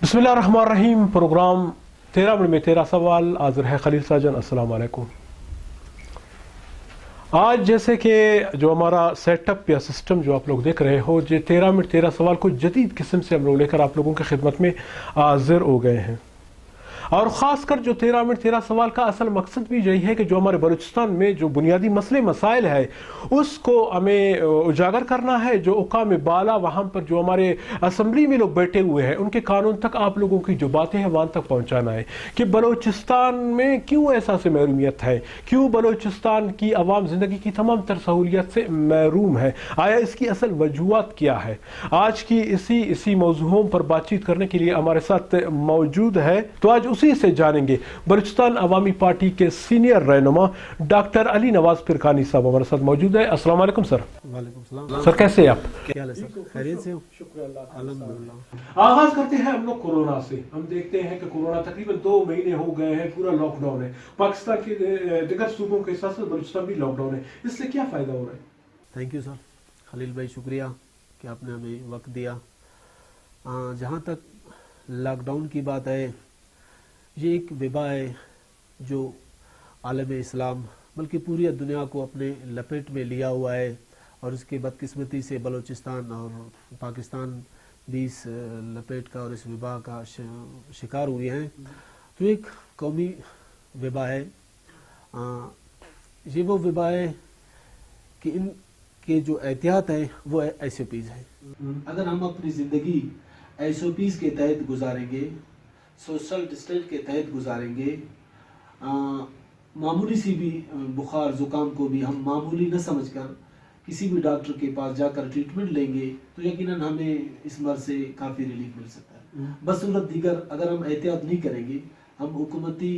बिस्मिल्लाहिर्रहमानिर्रहीम। Programme 13 minute में 13 सवाल हाजिर है। खलील साजन, अस्सलाम वालेकुम। आज जैसे कि जो हमारा सेटअप या सिस्टम जो आप लोग देख रहे हो, जो 13 मिनट 13 सवाल को जदीद किस्म से हम लोग लेकर आप लोगों की खिदमत में हाजिर हो गए हैं। और ख़ास कर जो 13 मिनट 13 सवाल का असल मकसद भी यही है कि जो हमारे बलूचिस्तान में जो बुनियादी मसले मसाइल है उसको हमें उजागर करना है। जो हुकाम बाला वहाँ पर जो हमारे असम्बली में लोग बैठे हुए हैं उनके कानून तक आप लोगों की जो बातें हैं वहाँ तक पहुँचाना है कि बलूचिस्तान में क्यों ऐसा से महरूमियत है, क्यों बलूचिस्तान की आवाम ज़िंदगी की तमाम तर सहूलियत से महरूम है, आया इसकी असल वजूहत क्या है। आज की इसी मौज़ूओं पर बातचीत करने के लिए हमारे साथ मौजूद है, तो आज उसी से जानेंगे। बलूचिस्तान अवामी पार्टी के सीनियर रहनुमा डॉक्टर अली नवाज फिरकानी साहब हमारे साथ मौजूद है। अस्सलाम वालेकुम सर। वालेकुम सलाम सर, कैसे हैं आप? क्या हाल है सर? खैरियत से हो? शुक्र अल्लाह। अल्हम्दुलिल्लाह। आगाज करते हैं हम लोग कोरोना से। हम देखते हैं कि कोरोना तकरीबन 2 महीने हो गए हैं, पूरा लॉकडाउन है। पाकिस्तान के दिगर सूबों के साथ साथ बलूचिस्तान भी लॉकडाउन है। इससे क्या फायदा हो रहा है? Thank you sir. खलील भाई शुक्रिया कि आपने हमें वक्त दिया। जहाँ तक लॉकडाउन की बात है, ये एक वबा है जो आलम इस्लाम बल्कि पूरी दुनिया को अपने लपेट में लिया हुआ है, और इसकी बदकिस्मती से बलूचिस्तान और पाकिस्तान भी इस लपेट का और इस वबा का शिकार हुए हैं। तो एक कौमी वबा है। ये वो वबा है कि इनके जो एहतियात है वो SOPs है। अगर हम अपनी ज़िंदगी SOPs के तहत गुजारेंगे, सोशल डिस्टेंस के तहत गुजारेंगे, मामूली सी भी बुखार ज़ुकाम को भी हम मामूली न समझकर किसी भी डॉक्टर के पास जाकर ट्रीटमेंट लेंगे तो यकीनन हमें इस मर्ज से काफ़ी रिलीफ मिल सकता है। बस सूरत दीगर अगर हम एहतियात नहीं करेंगे, हम हुकूमती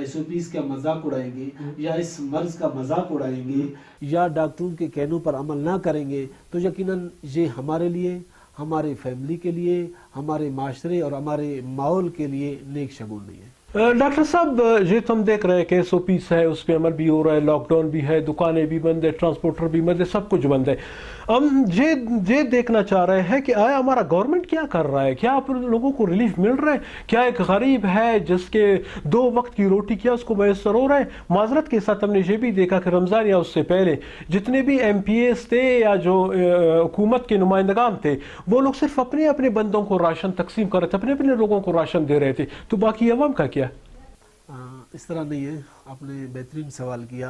SOPs का मजाक उड़ाएंगे या इस मर्ज का मजाक उड़ाएंगे या डॉक्टरों के कहनों पर अमल ना करेंगे तो यकीनन ये हमारे लिए, हमारे फैमिली के लिए, हमारे माशरे और हमारे माहौल के लिए नेक शगुन नहीं है। डॉक्टर साहब, ये तो हम देख रहे हैं कि SOPs है, उस पर अमल भी हो रहा है, लॉकडाउन भी है, दुकानें भी बंद है, ट्रांसपोर्टर भी बंद है, सब कुछ बंद है। हम ये देखना चाह रहे हैं कि आया हमारा गवर्नमेंट क्या कर रहा है, क्या आप लोगों को रिलीफ मिल रहा है? क्या एक गरीब है जिसके 2 वक्त की रोटी क्या उसको मैसर हो रहा है? माजरत के साथ हमने ये भी देखा कि रमज़ान या उससे पहले जितने भी MPs थे या जो हुकूमत के नुमाइंदगान थे वो लोग सिर्फ अपने अपने बंदों को राशन तकसीम कर रहे थे, अपने अपने लोगों को राशन दे रहे थे, तो बाकी अवाम का क्या? इस तरह नहीं है। आपने बेहतरीन सवाल किया।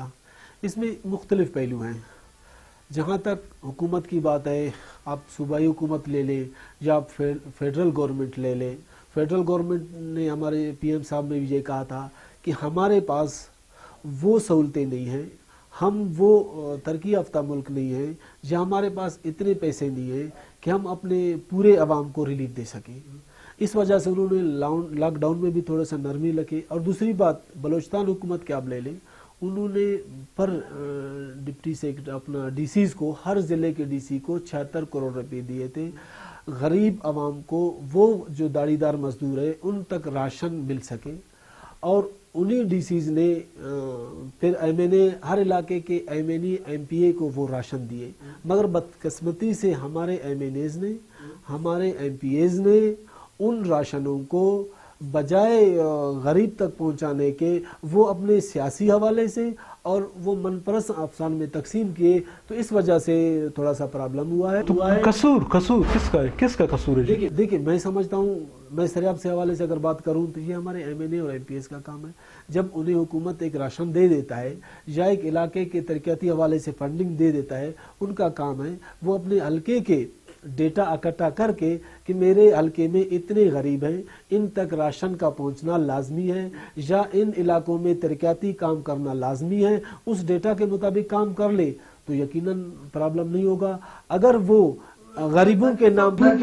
इसमें मुख्तलिफ पहलू हैं। जहाँ तक हुकूमत की बात है, आप सूबाई हुकूमत ले लें या आप फेडरल गवर्नमेंट ले लें। फेडरल गवर्नमेंट ने हमारे PM साहब ने भी ये कहा था कि हमारे पास वो सहूलतें नहीं हैं, हम वो तरक्की याफ्ता मुल्क नहीं हैं जहाँ हमारे पास इतने पैसे नहीं हैं कि हम अपने पूरे अवाम को रिलीफ दे सकें। इस वजह से उन्होंने लॉकडाउन में भी थोड़ा सा नरमी रखी। और दूसरी बात, बलूचिस्तान हुकूमत के आप ले लें, उन्होंने पर डिप्टी से अपना DCs को, हर ज़िले के DC को 76 करोड़ रुपए दिए थे। गरीब आवाम को, वो जो दाढ़ीदार मजदूर है उन तक राशन मिल सके, और उन्हीं DCs ने फिर MNA, हर इलाके के MNA MPA को वो राशन दिए। मगर बदकिस्मती से हमारे MNAs ने, हमारे MPAs ने उन राशनों को बजाय गरीब तक पहुंचाने के वो अपने सियासी हवाले से और वो मनपरस्त अफसान में तकसीम किए। तो इस वजह से थोड़ा सा प्रॉब्लम हुआ है। तो कसूर किसका कसूर है? देखिए मैं समझता हूँ, मैं सरियाब से हवाले से अगर बात करूँ तो ये हमारे MNA और MPs का काम है। जब उन्हें हुकूमत एक राशन दे देता है या एक इलाके के तरक्याती हवाले से फंडिंग दे देता है, उनका काम है वो अपने हल्के के डेटा इकट्ठा करके कि मेरे हल्के में इतने गरीब हैं, इन तक राशन का पहुंचना लाजमी है या इन इलाकों में तरक्याती काम करना लाजमी है। उस डेटा के मुताबिक काम कर ले तो यकीनन प्रॉब्लम नहीं होगा। अगर वो गरीबों के नाम पर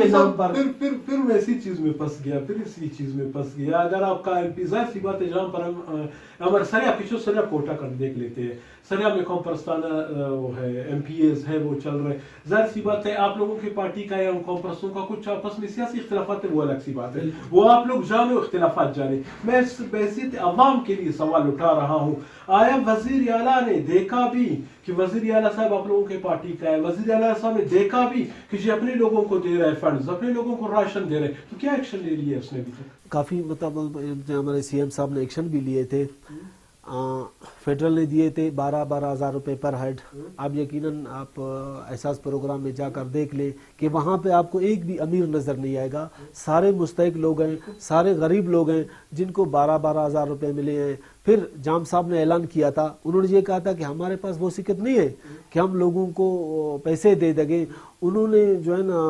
फिर मैं इसी चीज में फंस गया। अगर आपका MP, जाहिर सी बात है, जहाँ पर हम हमारे सरिया कोटा कर देख लेते हैं, सरिया में कौम परस्ताना वो है, MPs है, वो चल रहे हैं। जाहिर सी बात है आप लोगों की पार्टी का या कौम परस्तों का कुछ आपस में सियासी इख्तिलाफात है, वो अलग सी बात है, वो आप लोग जाने इख्तिलाफात जाने। मैं इस बहसीत अवाम के लिए सवाल उठा रहा हूँ। आया वजीर आला ने देखा भी कि वजीर आला साहब आप लोगों के पार्टी का है, वजीर आला साहब ने देखा भी कि जी अपने लोगों को दे रहा है फंड्स, अपने लोगों को राशन दे रहे हैं, तो क्या एक्शन ले लिया उसने अभी तक? काफ़ी मतलब हमारे सीएम साहब ने एक्शन भी लिए थे। फेडरल ने दिए थे 12-12 हज़ार रुपये पर हेड। आप यकीनन आप एहसास प्रोग्राम में जाकर देख लें कि वहाँ पे आपको एक भी अमीर नज़र नहीं आएगा। सारे मुस्तहिक लोग हैं, सारे गरीब लोग हैं जिनको 12-12 हज़ार रुपये मिले हैं। फिर जाम साहब ने ऐलान किया था, उन्होंने ये कहा था कि हमारे पास वो सिकत नहीं है कि हम लोगों को पैसे दे देंगे। उन्होंने जो है ना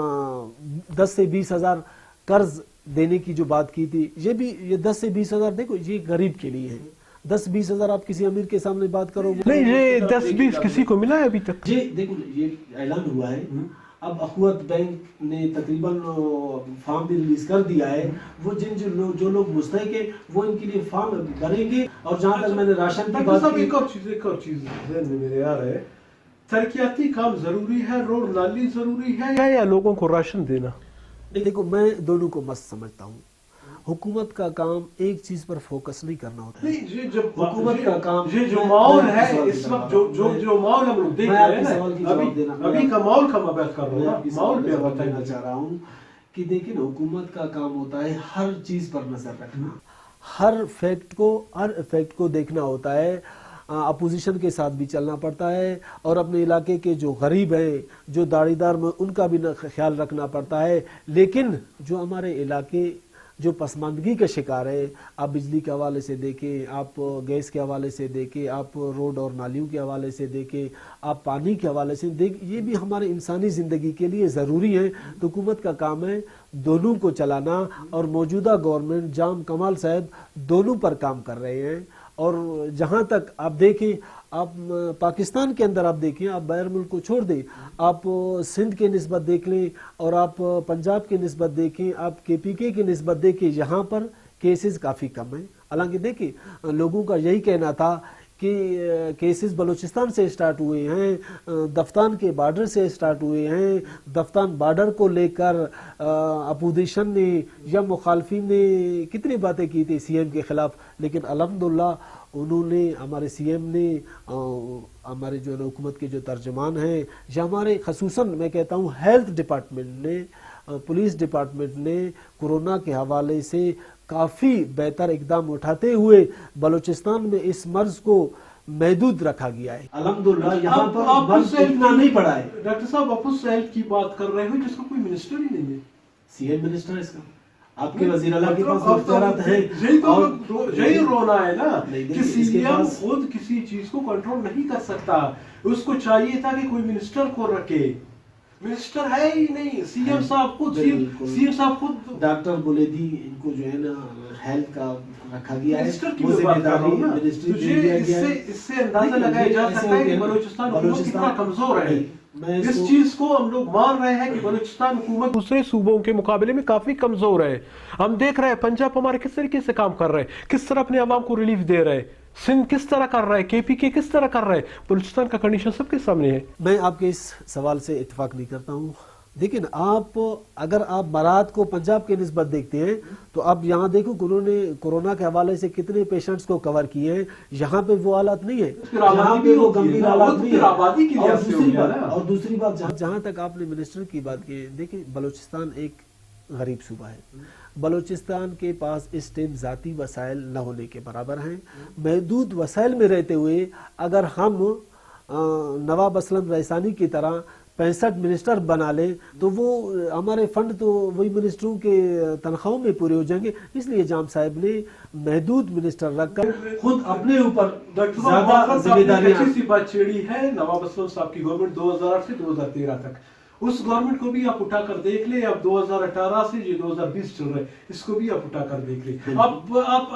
10 से 20 हज़ार कर्ज देने की जो बात की थी, ये 10 से 20 हज़ार देखो ये गरीब के लिए है। 10-20 हज़ार आप किसी अमीर के सामने बात करो नहीं, ये 10-20 किसी को मिला है अभी तक? ये देखो ये ऐलान हुआ है। अब अखुवत बैंक ने तकरीबन फॉर्म भी रिलीज कर दिया है। वो जो लोग मुस्तहिक है वो इनके लिए फॉर्म भरेंगे। और जहाँ तक मैंने राशन की बात की, एक और चीज ज़हन में मेरे आ रहा है, तरक्याती काम जरूरी है, रोड नाली जरूरी है या लोगों को राशन देना? देखो मैं दोनों को मस्त समझता हूँ। हुकूमत का काम एक चीज पर फोकस नहीं करना होता है। नहीं, ये जब हुकूमत का काम, ये जो माहौल है इस वक्त, जो माहौल हम लोग देख रहे हैं ना, अभी का माहौल का मैं बात कर रहा हूँ, माहौल पे बताना चाह रहा हूँ कि देखिए ना, हुकूमत का काम होता है हर चीज पर नजर रखना, हर इफेक्ट को देखना होता है। अपोजिशन के साथ भी चलना पड़ता है और अपने इलाके के जो गरीब हैं, जो दाड़ीदार में, उनका भी ख्याल रखना पड़ता है। लेकिन जो हमारे इलाके जो पसमानदगी का शिकार है, आप बिजली के हवाले से देखें, आप गैस के हवाले से देखें, आप रोड और नालियों के हवाले से देखें, आप पानी के हवाले से देखें, ये भी हमारे इंसानी ज़िंदगी के लिए ज़रूरी है। तो हुकूमत का काम है दोनों को चलाना। और मौजूदा गवर्नमेंट जाम कमाल साहब दोनों पर काम कर रहे हैं। और जहाँ तक आप देखें, आप पाकिस्तान के अंदर आप देखें, आप बाहर मुल्क को छोड़ दें, आप सिंध के निस्बत देख लें और आप पंजाब के निस्बत देखें, आप KPK के निस्बत देखें, यहाँ पर केसेस काफ़ी कम हैं। हालांकि देखिए लोगों का यही कहना था कि केसेस बलूचिस्तान से स्टार्ट हुए हैं, दफ्तान के बॉर्डर से स्टार्ट हुए हैं। दफ्तान बॉर्डर को लेकर अपोजिशन ने या मुखालफिन ने कितनी बातें की थी सीएम के खिलाफ, लेकिन अल्हम्दुलिल्लाह उन्होंने, हमारे सीएम ने, हमारे जो हुकूमत के जो तर्जमान हैं या हमारे खसूसन मैं कहता हूँ हेल्थ डिपार्टमेंट ने, पुलिस डिपार्टमेंट ने कोरोना के हवाले से काफ़ी बेहतर इकदाम उठाते हुए बलूचिस्तान में इस मर्ज को महदूद रखा गया है। अल्हम्दुलिल्लाह यहाँ पर मर्ज इतना नहीं पड़ा है। डॉक्टर साहब, आप उस हेल्थ की बात कर रहे हो जिसका कोई मिनिस्टर ही नहीं है। सीएम मिनिस्टर है इसका, आपके वजीर आला के पास इख्तियारात हैं। यही रोना है ना कि सीएम खुद किसी चीज को कंट्रोल नहीं कर सकता। उसको चाहिए था कि कोई मिनिस्टर को रखे, मिनिस्टर है ही नहीं। सीएम साहब खुद डॉक्टर बुलेदी, इनको जो है ना हेल्थ का रखा गया है। मिनिस्टर की इससे अंदाजा लगाया जा सकता है कि बलूचिस्तान हुकूमत कितना कमजोर है। इस चीज को हम लोग मान रहे हैं कि बलूचिस्तान हुकूमत दूसरे सूबों के मुकाबले में काफी कमजोर है। हम देख रहे हैं पंजाब हमारे किस तरीके से काम कर रहे हैं, किस तरह अपने आवाम को रिलीफ दे रहे हैं, सिंध किस तरह कर रहा है, KPK किस तरह कर रहा है, बलूचिस्तान का कंडीशन सबके सामने है। मैं आपके इस सवाल से इत्तेफाक नहीं करता हूँ। लेकिन अगर आप बारात को पंजाब के निस्बत देखते हैं तो आप यहाँ देखो उन्होंने कोरोना के हवाले से कितने पेशेंट्स को कवर किए हैं। यहाँ पे वो हालात नहीं है, यहाँ पे वो गंभीर हालात नहीं है। और दूसरी बात जहाँ तक आपने मिनिस्टर की बात की, देखिए बलूचिस्तान एक गरीब सूबा है। बलूचिस्तान के पास इस टाइम ज़ाती वसाइल न होने के बराबर हैं। महदूद वसाइल में रहते हुए अगर हम नवाब असलम रईसानी की तरह 65 मिनिस्टर बना ले तो वो हमारे फंड तो वही मिनिस्टरों के तनख्वाहों में पूरे हो जाएंगे। इसलिए जाम साहब ने महदूद मिनिस्टर रखकर खुद अपने ऊपर ज्यादा जिम्मेदारियां बात छेड़ी है। नवाब असलम साहब की गवर्नमेंट 2008 से 2013 तक, उस गवर्नमेंट को भी आप उठाकर देख ले। अब 2018 से ये 2020 चल रहा है, इसको भी आप उठाकर देख ले। अब आप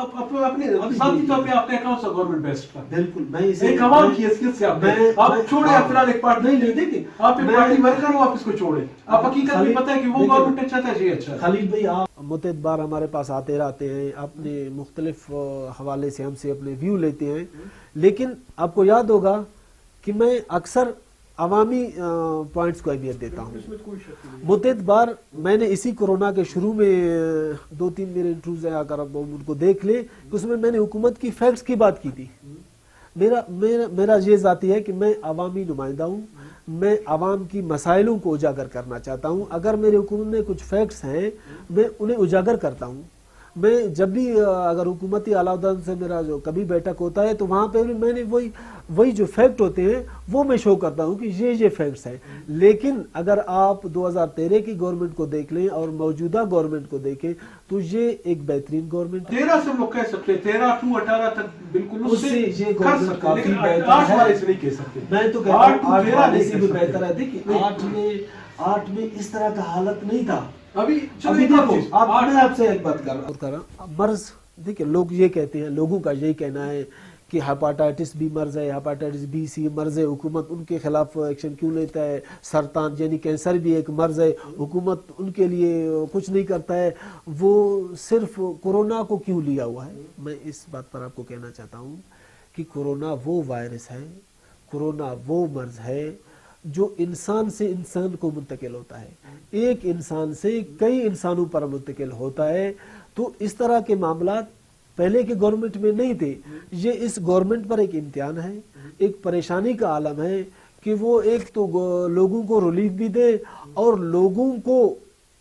अपने साथी तौर पे आपका कौन सा गवर्नमेंट बेस्ट था? बिल्कुल मैं इसे एक कमाल की हैसियत से आप छोड़े। आप फिलहाल एक पार्टी नहीं देखिए, आप एक पार्टी वर्कर हो, आप इसको छोड़े। आप हकीकत में पता है कि वो गवर्नमेंट अच्छा था, ये अच्छा। खालिद भाई, आप मुतअद्दिद बार हमारे पास आते रहते हैं, अपने मुख्तलिफ हवाले से हमसे अपने व्यू लेते हैं। लेकिन आपको याद होगा कि मैं अक्सर अवामी पॉइंट्स को अहमियत देता हूँ। मुतअद्दिद बार मैंने इसी कोरोना के शुरू में 2-3 मेरे इंटरव्यूज आकर अब उनको देख ले, उसमें मैंने हुकूमत की फैक्ट्स की बात की थी। मेरा ये जाती है कि मैं अवामी नुमाइंदा हूँ, میں عوام کی مسائلوں کو اجاگر کرنا چاہتا ہوں. اگر میری حکومت میں کچھ فیکٹس ہیں میں انہیں اجاگر کرتا ہوں. میں جب بھی اگر حکومتی اعلیٰ عہدیداروں سے میرا جو کبھی بیٹھک ہوتا ہے تو وہاں پہ بھی میں نے وہی جو فیکٹ ہوتے ہیں وہ میں شو کرتا ہوں کہ یہ فیکٹس ہیں. لیکن اگر آپ 2013 کی گورنمنٹ کو دیکھ لیں اور موجودہ گورنمنٹ کو دیکھیں تو یہ ایک بہترین گورنمنٹ ہے. 13 سے ہم لوگ کہہ سکتے ہیں 13 to 18 تک بالکل اس سے یہ گورنمنٹ کافی بہتر ہے. میں تو کہتا ہوں 8 والے سے بھی بہتر ہے. دیکھیے 8 میں اس طرح کا حالت نہیں تھا. ابھی دیکھو میں آپ سے ایک بات کر رہا ہوں. مرض دیکھیں لوگ یہ کہتے ہیں, لوگوں کا یہی کہنا ہے کہ ہیپاٹائٹس بی مرض ہے, ہیپاٹائٹس بی سی مرض ہے, حکومت ان کے خلاف ایکشن کیوں لیتا ہے, سرطان یعنی کینسر بھی ایک مرض ہے, حکومت ان کے لیے کچھ نہیں کرتا ہے, وہ صرف کورونا کو کیوں لیا ہوا ہے. میں اس بات پر آپ کو کہنا چاہتا ہوں کہ کورونا وہ وائرس ہے, کورونا وہ مرض ہے جو انسان سے انسان کو منتقل ہوتا ہے, ایک انسان سے کئی انسانوں پر منتقل ہوتا ہے. تو اس طرح کے معاملات پہلے کے گورنمنٹ میں نہیں تھے. یہ اس گورنمنٹ پر ایک امتحان ہے, ایک پریشانی کا عالم ہے کہ وہ ایک تو لوگوں کو ریلیف بھی دے اور لوگوں کو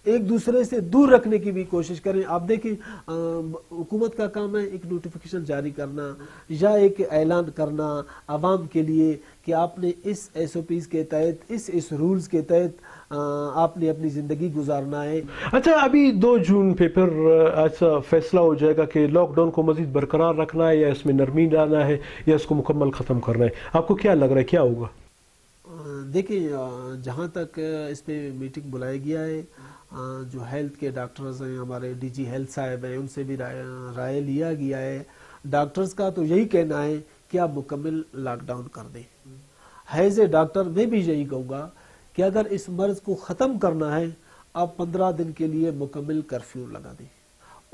ایک دوسرے سے دور رکھنے کی بھی کوشش کریں. آپ دیکھیں حکومت کا کام ہے ایک نوٹیفیکیشن جاری کرنا یا ایک اعلان کرنا عوام کے لیے کہ آپ نے اس ایس او پیز کے تحت اس رولز کے تحت آپ نے اپنی زندگی گزارنا ہے. اچھا, ابھی 2 جون پہ پھر ایسا فیصلہ ہو جائے گا کہ لاک ڈاؤن کو مزید برقرار رکھنا ہے یا اس میں نرمی لانا ہے یا اس کو مکمل ختم کرنا ہے. آپ کو کیا لگ رہا ہے کیا ہوگا؟ دیکھیں جہاں تک اس پہ میٹنگ بلایا گیا ہے, جو ہیلتھ کے ڈاکٹرز ہیں, ہمارے ڈی جی ہیلتھ صاحب ہیں, ان سے بھی رائے لیا گیا ہے. ڈاکٹرز کا تو یہی کہنا ہے کہ آپ مکمل لاک ڈاؤن کر دیں. ایز اے ڈاکٹر میں بھی یہی کہوں گا کہ اگر اس مرض کو ختم کرنا ہے آپ 15 دن کے لیے مکمل کرفیو لگا دیں.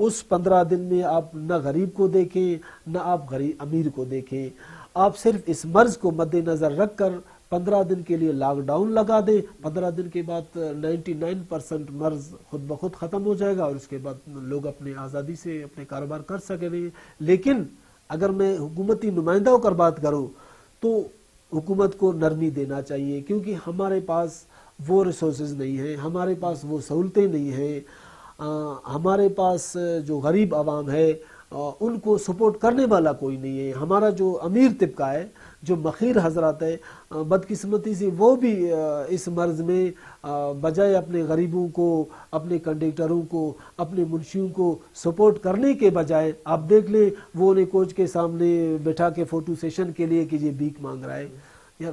اس 15 دن میں آپ نہ غریب کو دیکھیں نہ آپ امیر کو دیکھیں, آپ صرف اس مرض کو مد نظر رکھ کر 15 دن کے لیے لاک ڈاؤن لگا دیں. 15 دن کے بعد 99% مرض خود بخود ختم ہو جائے گا اور اس کے بعد لوگ اپنے آزادی سے اپنے کاروبار کر سکیں گے. لیکن اگر میں حکومتی نمائندوں پر بات کروں تو حکومت کو نرمی دینا چاہیے, کیونکہ ہمارے پاس وہ ریسورسز نہیں ہیں, ہمارے پاس وہ سہولتیں نہیں ہیں, ہمارے پاس جو غریب عوام ہے ان کو سپورٹ کرنے والا کوئی نہیں ہے. ہمارا جو امیر طبقہ ہے, جو مخیر حضرات ہے, بدقسمتی سے وہ بھی اس مرض میں بجائے اپنے غریبوں کو, اپنے کنڈکٹروں کو, اپنے منشیوں کو سپورٹ کرنے کے بجائے آپ دیکھ لیں وہ انہیں کوچ کے سامنے بٹھا کے فوٹو سیشن کے لیے کہ یہ بھیک مانگ رہا ہے. یار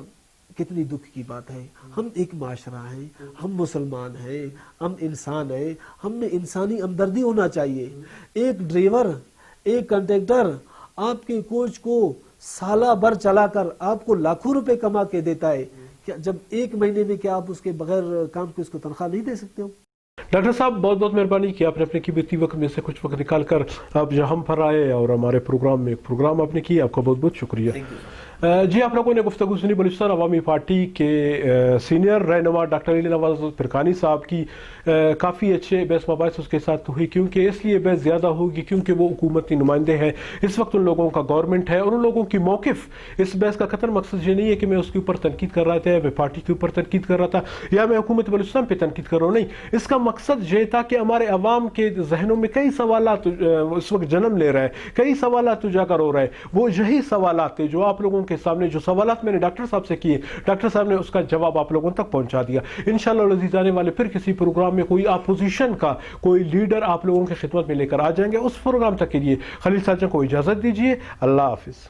کتنی دکھ کی بات ہے. ہم ایک معاشرہ ہیں, ہم مسلمان ہیں, ہم انسان ہیں, ہم میں انسانی ہمدردی ہونا چاہیے. ایک ڈرائیور, ایک کنڈکٹر آپ کے کوچ کو سالہ بھر چلا کر آپ کو لاکھوں روپے کما کے دیتا ہے, کیا جب ایک مہینے میں کیا آپ اس کے بغیر کام کے اس کو تنخواہ نہیں دے سکتے ہو؟ ڈاکٹر صاحب بہت بہت مہربانی کہ آپ نے اپنے قیمتی وقت میں سے کچھ وقت نکال کر آپ جہاں پر آئے اور ہمارے پروگرام میں ایک پروگرام آپ نے کیا, آپ کا بہت بہت شکریہ. جی آپ لوگوں نے گفتگو سنی بلوچستان عوامی پارٹی کے سینئر رہنما ڈاکٹر علی نواز فرقانی صاحب کی. کافی اچھے بحث مباحث اس کے ساتھ ہوئی, کیونکہ اس لیے بحث زیادہ ہوگی کیونکہ وہ حکومتی نمائندے ہیں, اس وقت ان لوگوں کا گورنمنٹ ہے اور ان لوگوں کی موقف. اس بحث کا قطر مقصد یہ نہیں ہے کہ میں اس کے اوپر تنقید کر رہا تھا, میں پارٹی کے اوپر تنقید کر رہا تھا یا میں حکومت بلوچستان پہ تنقید کر رہا ہوں, نہیں. اس کا مقصد یہ تھا کہ ہمارے عوام کے ذہنوں میں کئی سوالات اس وقت جنم لے رہا ہے, کئی سوالات اجاگر ہو رہا ہے. وہ یہی سوالات تھے جو آپ لوگوں کے سامنے, جو سوالات میں نے ڈاکٹر صاحب سے کیے, ڈاکٹر صاحب نے اس کا جواب آپ لوگوں تک پہنچا دیا. انشاءاللہ عزیز آنے والے پھر کسی پروگرام میں کوئی اپوزیشن کا کوئی لیڈر آپ لوگوں کی خدمت میں لے کر آ جائیں گے. اس پروگرام تک کے لیے خلیل ساجن کو اجازت دیجیے. اللہ حافظ.